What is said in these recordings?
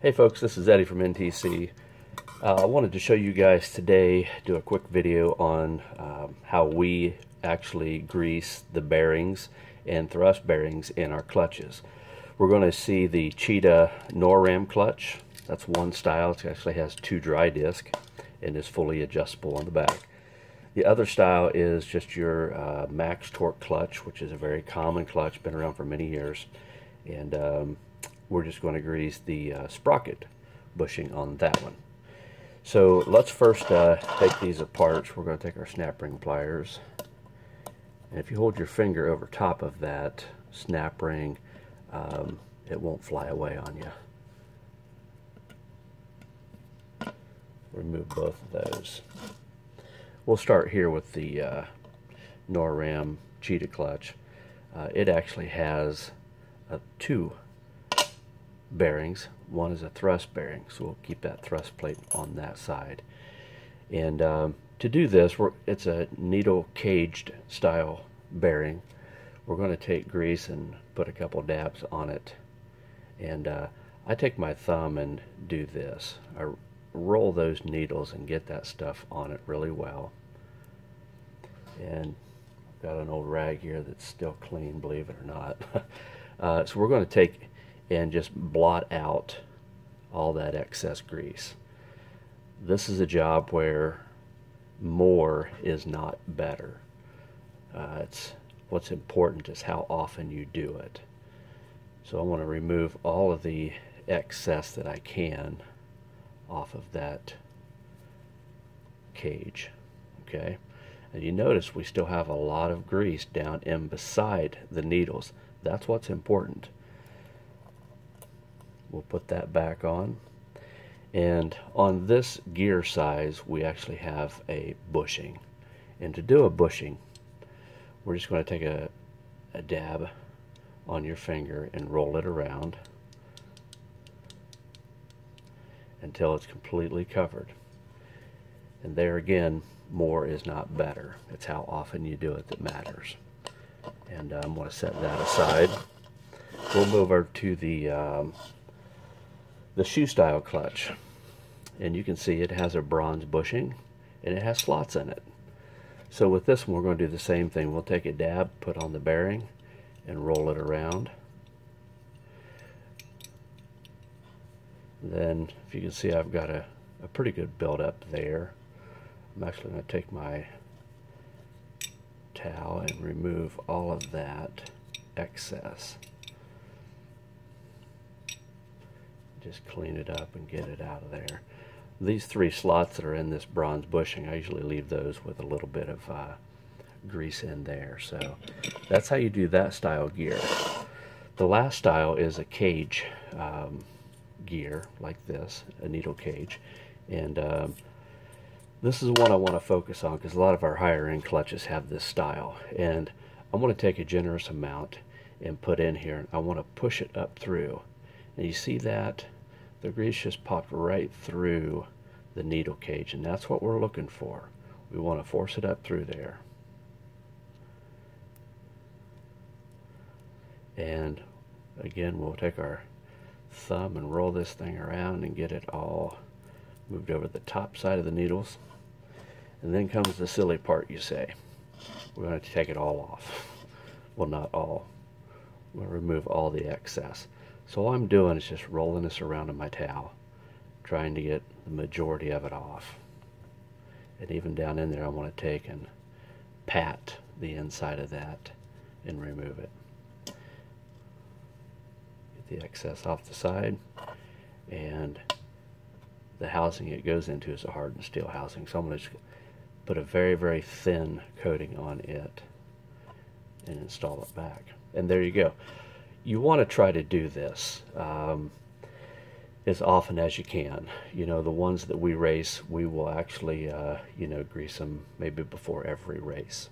Hey folks, this is Eddie from NTC. I wanted to show you guys today, do a quick video on how we actually grease the bearings and thrust bearings in our clutches. We're going to see the Cheetah Noram clutch. That's one style. It actually has two dry discs and is fully adjustable on the back. The other style is just your Max-Torque clutch, which is a very common clutch, been around for many years. And we're just going to grease the sprocket bushing on that one. So let's first take these apart. We're going to take our snap ring pliers, and if you hold your finger over top of that snap ring, it won't fly away on you. Remove both of those. We'll start here with the Noram Cheetah clutch. It actually has two bearings. One is a thrust bearing, so we'll keep that thrust plate on that side. And to do this, it's a needle caged style bearing. We're going to take grease and put a couple dabs on it, and I take my thumb and do this. I roll those needles and get that stuff on it really well. And I've got an old rag here that's still clean, believe it or not. So we're going to take and just blot out all that excess grease. This is a job where more is not better. What's important is how often you do it. So I want to remove all of the excess that I can off of that cage. Okay, and you notice we still have a lot of grease down in beside the needles. That's what's important. We'll put that back on. And on this gear size, we actually have a bushing. And to do a bushing, we're just going to take a dab on your finger and roll it around until it's completely covered. And there again, more is not better. It's how often you do it that matters. And I'm going to set that aside. We'll move over to the shoe style clutch, and you can see it has a bronze bushing and it has slots in it. So with this one, we're going to do the same thing. We'll take a dab, put on the bearing, and roll it around. Then, if you can see, I've got a pretty good buildup there. I'm actually going to take my towel and remove all of that excess. Just clean it up and get it out of there. These three slots that are in this bronze bushing, I usually leave those with a little bit of grease in there. So that's how you do that style gear. The last style is a cage gear like this, a needle cage. And this is one I want to focus on because a lot of our higher end clutches have this style. And I'm going to take a generous amount and put in here, and I want to push it up through. And you see that the grease just popped right through the needle cage, and that's what we're looking for. We want to force it up through there. And again, we'll take our thumb and roll this thing around and get it all moved over the top side of the needles. And then comes the silly part, you say. We're going to take it all off. Well, not all. We'll remove all the excess. So all I'm doing is just rolling this around in my towel, trying to get the majority of it off. And even down in there, I want to take and pat the inside of that and remove it. Get the excess off the side. And the housing it goes into is a hardened steel housing. So I'm going to just put a very, very thin coating on it and install it back. And there you go. You want to try to do this as often as you can. You know, the ones that we race, we will actually, you know, grease them maybe before every race.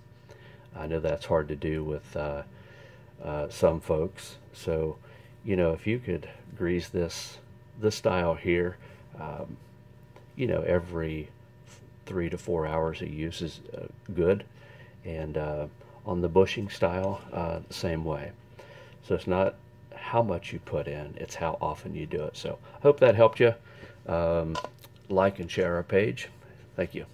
I know that's hard to do with some folks. So, you know, if you could grease this style here, you know, every 3 to 4 hours of use is good. And on the bushing style, the same way. So it's not how much you put in, it's how often you do it. So I hope that helped you. Like and share our page. Thank you.